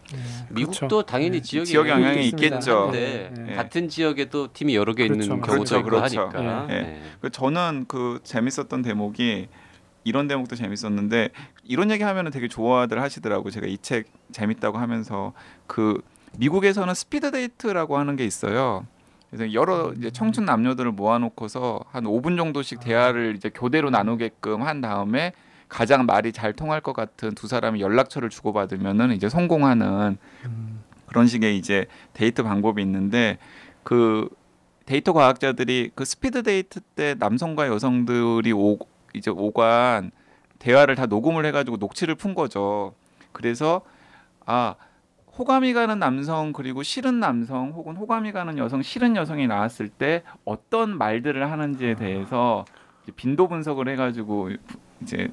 미국도 그렇죠. 당연히 지역 영향이 있겠죠. 한데 같은 지역에도 팀이 여러 개 있는 경우도 있고 하니까. 저는 그 재밌었던 대목이 이런 대목도 재밌었는데 이런 얘기 하면은 되게 좋아들 하시더라고. 제가 이 책 재밌다고 하면서 그 미국에서는 스피드 데이트라고 하는 게 있어요. 그래서 여러 이제 청춘 남녀들을 모아놓고서 한 5분 정도씩 대화를 이제 교대로 나누게끔 한 다음에 가장 말이 잘 통할 것 같은 두 사람이 연락처를 주고받으면은 이제 성공하는 그런 식의 이제 데이트 방법이 있는데 그 데이터 과학자들이 그 스피드 데이트 때 남성과 여성들이 오간 대화를 다 녹음을 해가지고 녹취를 푼 거죠. 그래서 호감이 가는 남성 그리고 싫은 남성 혹은 호감이 가는 여성 싫은 여성이 나왔을 때 어떤 말들을 하는지에 대해서 이제 빈도 분석을 해가지고 이제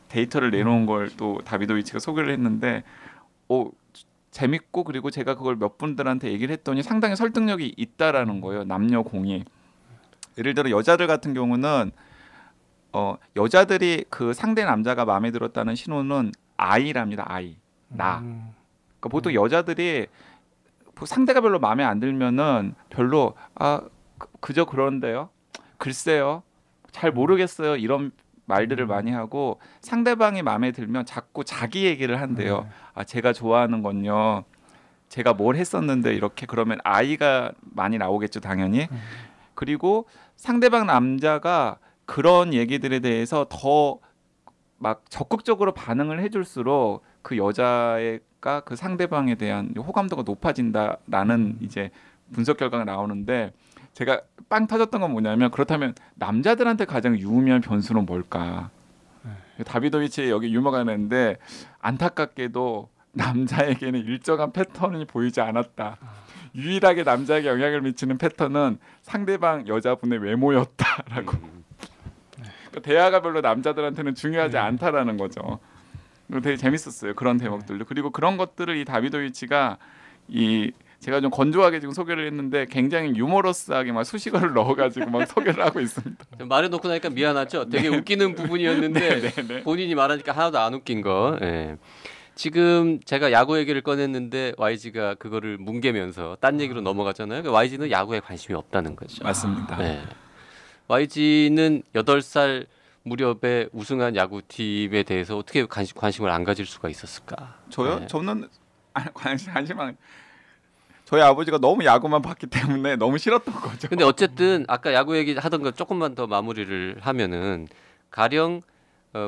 데이터를 내놓은 걸 또 다비도위치가 소개를 했는데 재밌고 그리고 제가 그걸 몇 분들한테 얘기를 했더니 상당히 설득력이 있다라는 거예요. 남녀 공이. 예를 들어 여자들 같은 경우는 여자들이 그 상대 남자가 마음에 들었다는 신호는 I랍니다. I. 나. 그러니까 보통 여자들이 상대가 별로 마음에 안 들면은 별로 그저 그런데요. 글쎄요. 잘 모르겠어요. 이런 말들을 많이 하고 상대방이 마음에 들면 자꾸 자기 얘기를 한대요. 제가 좋아하는 건요. 제가 뭘 했었는데 이렇게 그러면 I가 많이 나오겠죠, 당연히. 그리고 상대방 남자가 그런 얘기들에 대해서 더 막 적극적으로 반응을 해줄수록 그 여자가 그 상대방에 대한 호감도가 높아진다라는 이제 분석 결과가 나오는데 제가 빵 터졌던 건 뭐냐면 그렇다면 남자들한테 가장 유의미한 변수는 뭘까? 다비도비치 여기 유머가 있는데 안타깝게도 남자에게는 일정한 패턴이 보이지 않았다. 유일하게 남자에게 영향을 미치는 패턴은 상대방 여자분의 외모였다라고. 그러니까 대화가 별로 남자들한테는 중요하지 않다라는 거죠. 되게 재밌었어요. 그런 대목들도. 그리고 그런 것들을 이 다비도비치가 제가 좀 건조하게 지금 소개를 했는데 굉장히 유머러스하게 막 수식어를 넣어가지고 막 소개를 하고 있습니다. 말해놓고 나니까 미안하죠. 되게 웃기는 부분이었는데 본인이 말하니까 하나도 안 웃긴 거. 예. 지금 제가 야구 얘기를 꺼냈는데 YG가 그거를 뭉개면서 딴 얘기로 넘어갔잖아요. YG는 야구에 관심이 없다는 거죠. 맞습니다. 네. YG는 8살 무렵에 우승한 야구팀에 대해서 어떻게 관심을 안 가질 수가 있었을까? 저요? 네. 저는 관심만 저희 아버지가 너무 야구만 봤기 때문에 너무 싫었던 거죠. 근데 어쨌든 아까 야구 얘기 하던 거 조금만 더 마무리를 하면은 가령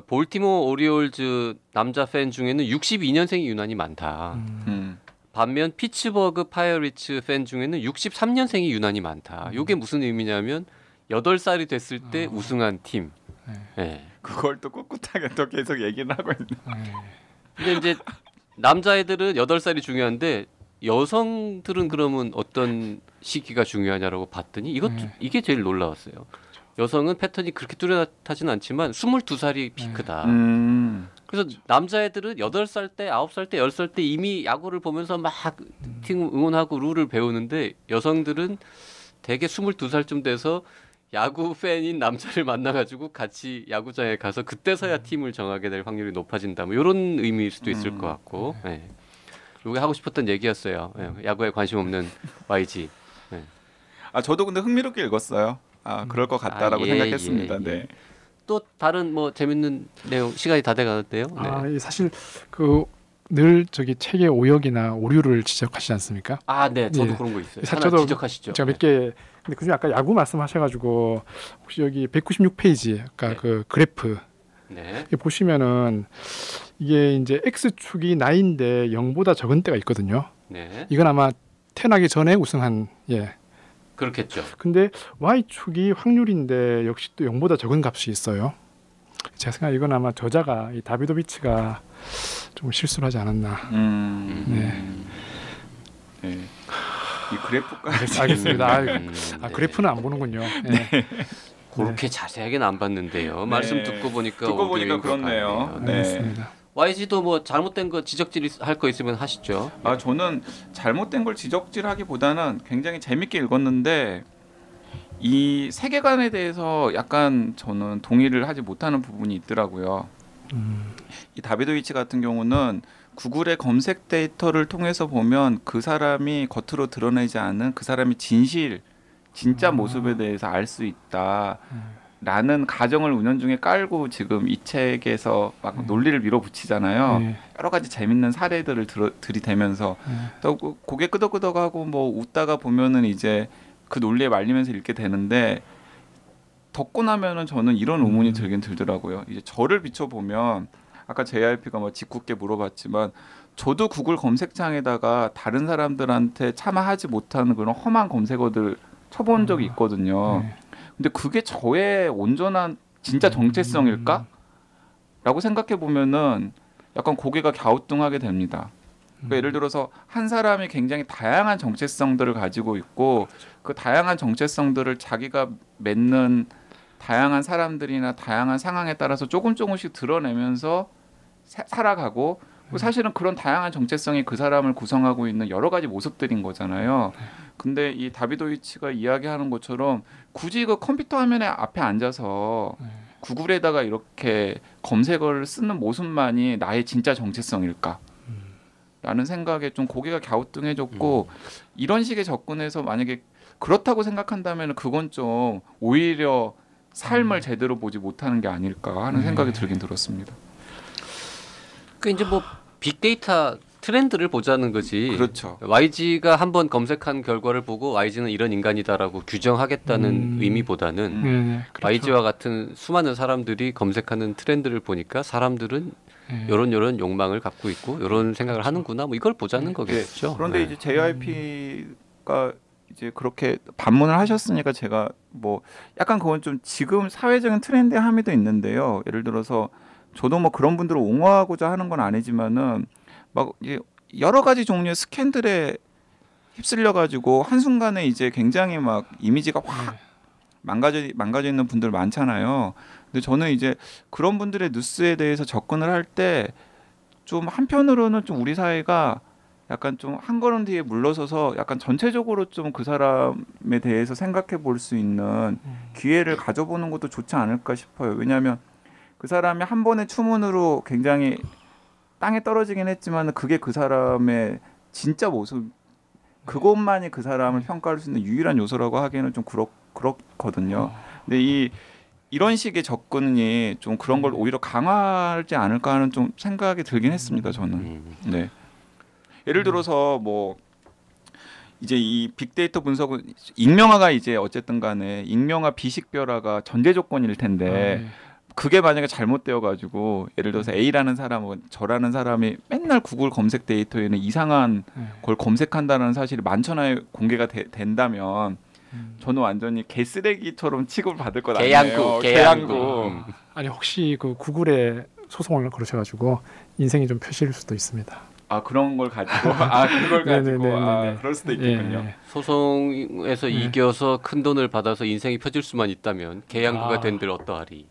볼티모어 오리올즈 남자 팬 중에는 62년생이 유난히 많다. 반면 피츠버그 파이어리츠 팬 중에는 63년생이 유난히 많다. 이게 무슨 의미냐면 8살이 됐을 때 우승한 팀. 네. 그걸 또 꿋꿋하게 또 계속 얘기를 하고 있네. 근데 이제 남자애들은 8살이 중요한데 여성들은 그러면 어떤 시기가 중요하냐라고 봤더니 이게 제일 놀라웠어요. 여성은 패턴이 그렇게 뚜렷하진 않지만 22살이 피크다. 그래서 남자애들은 8살 때, 9살 때, 10살 때 이미 야구를 보면서 막 팀 응원하고 룰을 배우는데 여성들은 대개 22살쯤 돼서 야구 팬인 남자를 만나가지고 같이 야구장에 가서 그때서야 팀을 정하게 될 확률이 높아진다. 뭐 이런 의미일 수도 있을 것 같고. 네. 이게 하고 싶었던 얘기였어요. 네. 야구에 관심 없는 YG. 네. 저도 근데 흥미롭게 읽었어요. 그럴 것 같다라고 생각했습니다. 네. 또 다른 뭐 재밌는 내용 시간이 다 돼가는데요. 네. 사실 늘 저기 책의 오역이나 오류를 지적하시지 않습니까? 네, 저도 그런 거 있어요. 하나 저도 지적하시죠. 제가 몇 개. 근데 그중에 아까 야구 말씀하셔가지고 혹시 여기 196페이지 아까 그 그래프 보시면은 이게 이제 X축이 9인데 0보다 적은 때가 있거든요. 이건 아마 태어나기 전에 우승한 그렇겠죠. 근데 Y축이 확률인데 역시 또 0보다 적은 값이 있어요. 제가 생각에 이건 아마 저자가 이 다비도비치가 좀 실수를 하지 않았나. 이 그래프까지 알겠습니다. 그래프는 안 보는군요. 그렇게 자세하게는 안 봤는데요. 말씀 듣고 보니까 그렇네요. 알겠습니다. YG도 뭐 잘못된 거 지적질 할 거 있으면 하시죠. 저는 잘못된 걸 지적질하기보다는 굉장히 재밌게 읽었는데 이 세계관에 대해서 약간 저는 동의를 하지 못하는 부분이 있더라고요. 이 다비도비치 같은 경우는 구글의 검색 데이터를 통해서 보면 그 사람이 겉으로 드러내지 않은 그 사람의 진짜 모습에 대해서 알 수 있다라는 가정을 은연중에 깔고 지금 이 책에서 막 논리를 밀어붙이잖아요. 여러 가지 재밌는 사례들을 들이대면서 또 고개 끄덕끄덕하고 뭐 웃다가 보면은 이제 그 논리에 말리면서 읽게 되는데 덮고 나면은 저는 이런 의문이 들긴 들더라고요. 이제 저를 비춰보면 아까 JRP가 뭐 짓궂게 물어봤지만 저도 구글 검색창에다가 다른 사람들한테 차마 하지 못하는 그런 험한 검색어들 쳐본 적이 있거든요. 근데 그게 저의 온전한 진짜 정체성일까? 라고 생각해 보면은 약간 고개가 갸우뚱하게 됩니다. 그러니까 예를 들어서 한 사람이 굉장히 다양한 정체성들을 가지고 있고 그 다양한 정체성들을 자기가 맺는 다양한 사람들이나 다양한 상황에 따라서 조금씩 드러내면서 살아가고 사실은 그런 다양한 정체성이 그 사람을 구성하고 있는 여러 가지 모습들인 거잖아요. 근데 이 다비도위치가 이야기하는 것처럼 굳이 그 컴퓨터 화면에 앞에 앉아서 구글에다가 이렇게 검색어를 쓰는 모습만이 나의 진짜 정체성일까? 라는 생각에 좀 고개가 갸우뚱해졌고 이런 식의 접근에서 만약에 그렇다고 생각한다면 그건 좀 오히려 삶을 제대로 보지 못하는 게 아닐까 하는 생각이 들긴 들었습니다. 그 이제 뭐 빅데이터 트렌드를 보자는 거지. 그렇죠. YG가 한번 검색한 결과를 보고 YG는 이런 인간이다라고 규정하겠다는 의미보다는 그렇죠. YG와 같은 수많은 사람들이 검색하는 트렌드를 보니까 사람들은 요런 욕망을 갖고 있고 요런 생각을 하는구나 뭐 이걸 보자는 거겠죠. 그런데 이제 JYP가 이제 그렇게 반문을 하셨으니까 제가 뭐 약간 그건 좀 지금 사회적인 트렌드의 함의도 있는데요. 예를 들어서 저도 뭐 그런 분들을 옹호하고자 하는 건 아니지만은 막 이제 여러 가지 종류의 스캔들에 휩쓸려 가지고 한순간에 이제 굉장히 막 이미지가 확 망가져 있는 분들 많잖아요. 근데 저는 이제 그런 분들의 뉴스에 대해서 접근을 할 때 좀 한편으로는 좀 우리 사회가 약간 좀 한 걸음 뒤에 물러서서 약간 전체적으로 좀 그 사람에 대해서 생각해 볼 수 있는 기회를 가져보는 것도 좋지 않을까 싶어요. 왜냐하면 그 사람이 한 번의 추문으로 굉장히 땅에 떨어지긴 했지만 그게 그 사람의 진짜 모습 그것만이 그 사람을 평가할 수 있는 유일한 요소라고 하기에는 좀 그렇거든요. 근데 이런 식의 접근이 좀 그런 걸 오히려 강화하지 않을까 하는 좀 생각이 들긴 했습니다. 저는. 네. 예를 들어서 뭐 이제 이 빅데이터 분석은 익명화가 이제 어쨌든 간에 익명화 비식별화가 전제 조건일 텐데 그게 만약에 잘못되어 가지고 예를 들어서 A라는 사람은 저라는 사람이 맨날 구글 검색 데이터에는 이상한 걸 검색한다는 사실이 만천하에 공개가 된다면 저는 완전히 개쓰레기처럼 취급을 받을 것 아니에요. 개양구. 아니 혹시 그 구글에 소송을 걸으셔가지고 인생이 좀 펴실 수도 있습니다. 아 그런 걸 가지고 그걸 가지고 그럴 수도 있겠군요. 소송에서 이겨서 큰 돈을 받아서 인생이 펴질 수만 있다면 개양구가 된들 어떠하리.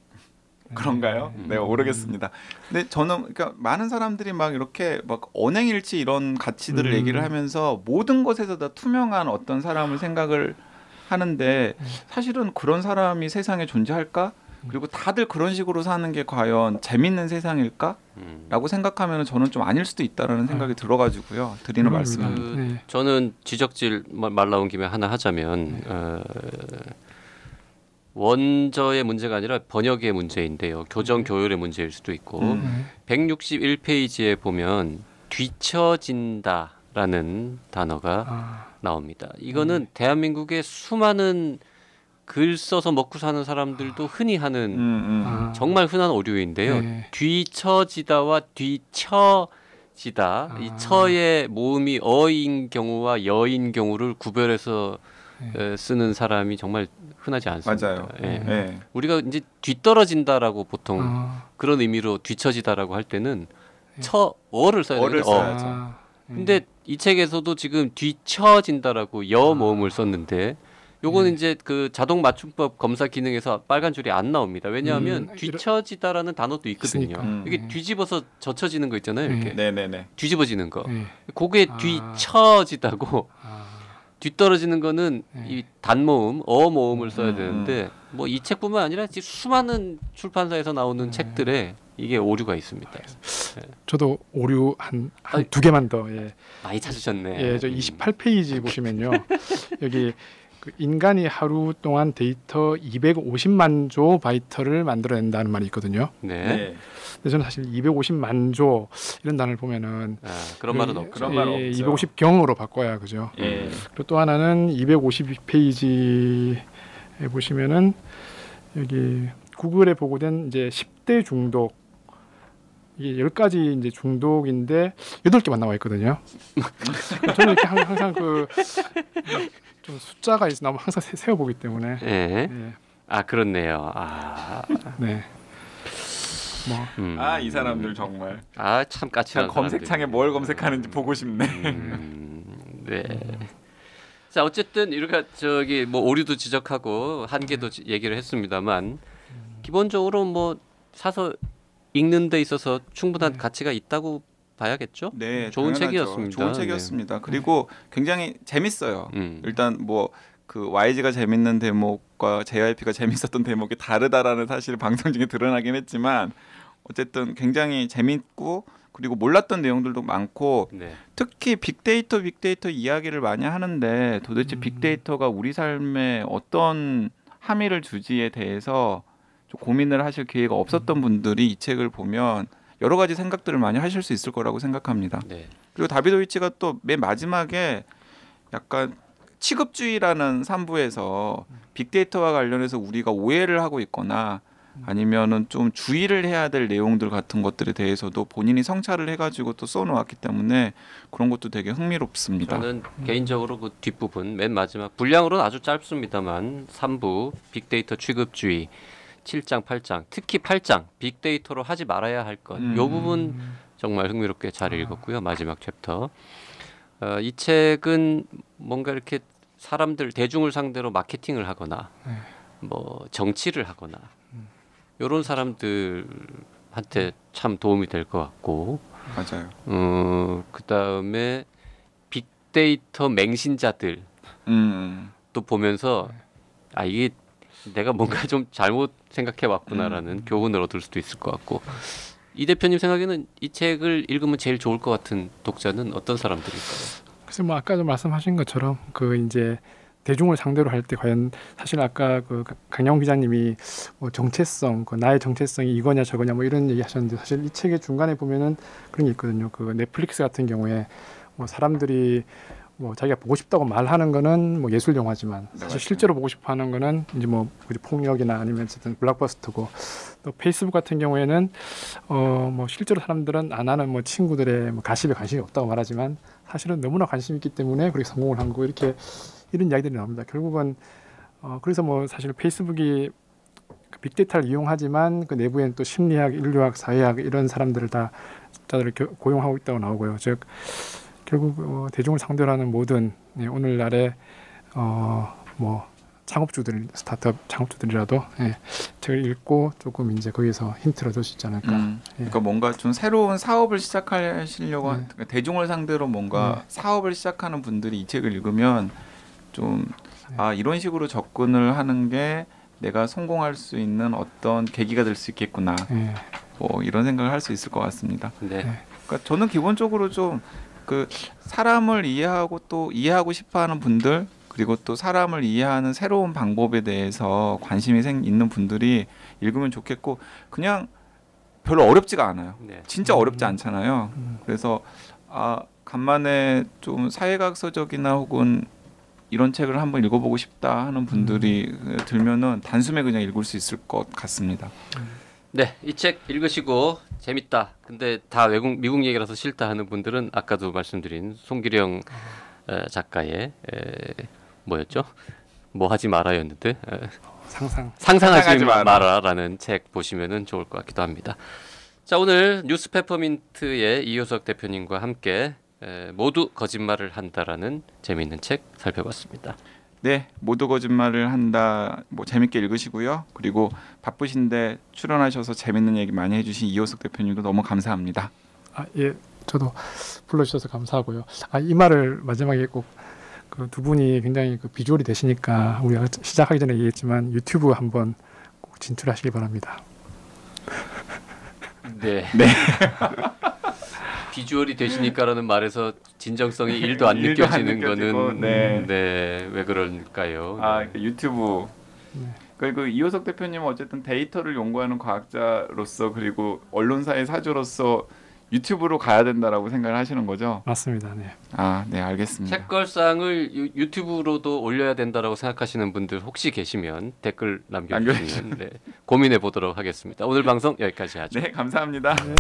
그런가요? 네, 모르겠습니다. 근데 저는 그러니까 많은 사람들이 막 이렇게 막 언행일치 이런 가치들을 얘기를 하면서 모든 것에서 다 투명한 어떤 사람을 생각을 하는데 사실은 그런 사람이 세상에 존재할까? 그리고 다들 그런 식으로 사는 게 과연 재밌는 세상일까? 라고 생각하면 저는 좀 아닐 수도 있다라는 생각이 들어가지고요. 드리는 말씀입니다. 저는 지적질 말 나온 김에 하나 하자면 원저의 문제가 아니라 번역의 문제인데요. 교정 교율의 문제일 수도 있고 161페이지에 보면 뒤처진다라는 단어가 나옵니다. 이거는 대한민국의 수많은 글 써서 먹고 사는 사람들도 흔히 하는 정말 흔한 오류인데요. 뒤처지다와 뒤처지다 이 처의 모음이 어인 경우와 여인 경우를 구별해서 쓰는 사람이 정말 흔하지 않습니다. 맞아요. 우리가 이제 뒤떨어진다라고 보통 그런 의미로 뒤처지다라고 할 때는 처어를 써야 되는 써야죠. 근데 이 책에서도 지금 뒤처진다라고 여 모음을 썼는데 요거는 이제 그 자동 맞춤법 검사 기능에서 빨간 줄이 안 나옵니다. 왜냐하면 뒤처지다라는 단어도 있거든요. 이게 뒤집어서 젖혀지는 거 있잖아요. 이렇게 뒤집어지는 거. 그게 뒤처지다고 뒤떨어지는 거는 이 단모음, 어모음을 써야 되는데 뭐 이 책뿐만 아니라 수많은 출판사에서 나오는 책들에 이게 오류가 있습니다. 저도 오류 한 두 개만 더. 많이 찾으셨네. 저 28페이지 보시면요. 여기 그 인간이 하루 동안 데이터 250만 조 바이트를 만들어낸다는 말이 있거든요. 네. 근데 저는 사실 250만 조 이런 단어를 보면은 그런 말은 없죠. 그런 말 없죠. 250경으로 바꿔야 그죠. 그리고 또 하나는 252페이지에 보시면은 여기 구글에 보고된 이제 10대 중독 이게 10가지 이제 중독인데 8개만 나와 있거든요. 저는 이렇게 항상 그 좀 숫자가 나오면 항상 세워보기 때문에. 그렇네요. 네. 이 사람들 정말. 참 까칠한 검색창에 뭘 검색하는지 보고 싶네. 네. 자 어쨌든 이렇게 뭐 오류도 지적하고 한계도 얘기를 했습니다만 기본적으로 뭐 사서 읽는 데 있어서 충분한 가치가 있다고 봐야겠죠. 네, 좋은 당연하죠. 책이었습니다. 좋은 책이었습니다. 그리고 굉장히 재밌어요. 음. 일단 뭐 그 YG가 재밌는 대목과 JYP가 재밌었던 대목이 다르다라는 사실을 방송 중에 드러나긴 했지만 어쨌든 굉장히 재밌고 그리고 몰랐던 내용들도 많고 네. 특히 빅데이터 이야기를 많이 하는데 도대체 빅데이터가 우리 삶에 어떤 함의를 주지에 대해서 좀 고민을 하실 기회가 없었던 분들이 이 책을 보면 여러 가지 생각들을 많이 하실 수 있을 거라고 생각합니다. 네. 그리고 다비도위치가 또 맨 마지막에 약간 취급주의라는 3부에서 빅데이터와 관련해서 우리가 오해를 하고 있거나 아니면은 좀 주의를 해야 될 내용들 같은 것들에 대해서도 본인이 성찰을 해가지고 또 써놓았기 때문에 그런 것도 되게 흥미롭습니다. 저는 개인적으로 그 뒷부분 맨 마지막 분량으로는 아주 짧습니다만 3부 빅데이터 취급주의 7장 8장 특히 8장 빅데이터로 하지 말아야 할 것 이 부분 정말 흥미롭게 잘 읽었고요. 마지막 챕터 이 책은 뭔가 이렇게 사람들 대중을 상대로 마케팅을 하거나 뭐 정치를 하거나 이런 사람들한테 참 도움이 될 것 같고 맞아요. 그 다음에 빅데이터 맹신자들 또 보면서 아 이게 내가 뭔가 좀 잘못 생각해 왔구나라는 교훈을 얻을 수도 있을 것 같고 이 대표님 생각에는 이 책을 읽으면 제일 좋을 것 같은 독자는 어떤 사람들일까요? 그래서 뭐 아까도 말씀하신 것처럼 그 이제 대중을 상대로 할 때 과연 사실 아까 그 강영 기자님이 뭐 정체성, 그 나의 정체성이 이거냐 저거냐 뭐 이런 얘기 하셨는데 사실 이 책의 중간에 보면은 그런 게 있거든요. 그 넷플릭스 같은 경우에 뭐 사람들이 뭐 자기가 보고 싶다고 말하는 거는 뭐 예술 영화지만 사실 실제로 보고 싶어하는 거는 이제 뭐 폭력이나 아니면 어쨌든 블록버스터고 또 페이스북 같은 경우에는 뭐 실제로 사람들은 안 하는 뭐 친구들의 뭐 가십에 관심이 없다고 말하지만 사실은 너무나 관심 있기 때문에 그렇게 성공을 한 거고 이렇게 이런 이야기들이 나옵니다. 결국은 그래서 뭐 사실 페이스북이 그 빅데이터를 이용하지만 그 내부에는 또 심리학, 인류학, 사회학 이런 사람들을 다들 고용하고 있다고 나오고요. 즉 결국 대중을 상대로 하는 모든 오늘날의 뭐 창업주들, 스타트업 창업주들이라도 책을 읽고 조금 이제 거기서 힌트를 얻을 수 있지 않을까. 그러니까 뭔가 좀 새로운 사업을 시작하시려고 그러니까 대중을 상대로 뭔가 사업을 시작하는 분들이 이 책을 읽으면 좀 이런 식으로 접근을 하는 게 내가 성공할 수 있는 어떤 계기가 될 수 있겠구나. 뭐 이런 생각을 할 수 있을 것 같습니다. 네. 그러니까 저는 기본적으로 좀 그 사람을 이해하고 또 이해하고 싶어하는 분들 그리고 또 사람을 이해하는 새로운 방법에 대해서 관심이 있는 분들이 읽으면 좋겠고 그냥 별로 어렵지가 않아요. 네. 진짜 어렵지 않잖아요. 그래서 간만에 좀 사회과학 서적이나 혹은 이런 책을 한번 읽어보고 싶다 하는 분들이 들면은 단숨에 그냥 읽을 수 있을 것 같습니다. 네, 이 책 읽으시고 재밌다. 근데 다 미국 얘기라서 싫다 하는 분들은 아까도 말씀드린 송기령 작가의 뭐였죠? 뭐 하지 말아였는데 상상하지 마라라는 책 보시면은 좋을 것 같기도 합니다. 자, 오늘 뉴스 페퍼민트의 이효석 대표님과 함께 모두 거짓말을 한다라는 재미있는 책 살펴봤습니다. 네, 모두 거짓말을 한다. 뭐 재밌게 읽으시고요. 그리고 바쁘신데 출연하셔서 재밌는 얘기 많이 해주신 이효석 대표님도 너무 감사합니다. 예, 저도 불러주셔서 감사하고요. 이 말을 마지막에 꼭 그 두 분이 굉장히 그 비주얼이 되시니까 우리가 시작하기 전에 얘기했지만 유튜브 한번 꼭 진출하시기 바랍니다. 네. 비주얼이 되시니까라는 말에서 진정성이 1도 안 느껴지는 거는 왜 그럴까요? 유튜브. 그리고 이효석 대표님은 어쨌든 데이터를 연구하는 과학자로서 그리고 언론사의 사주로서 유튜브로 가야 된다라고 생각을 하시는 거죠? 맞습니다. 네. 네, 알겠습니다. 책걸상을 유튜브로도 올려야 된다라고 생각하시는 분들 혹시 계시면 댓글 남겨주시면 고민해 보도록 하겠습니다. 오늘 방송 여기까지 하죠. 네, 감사합니다. 네.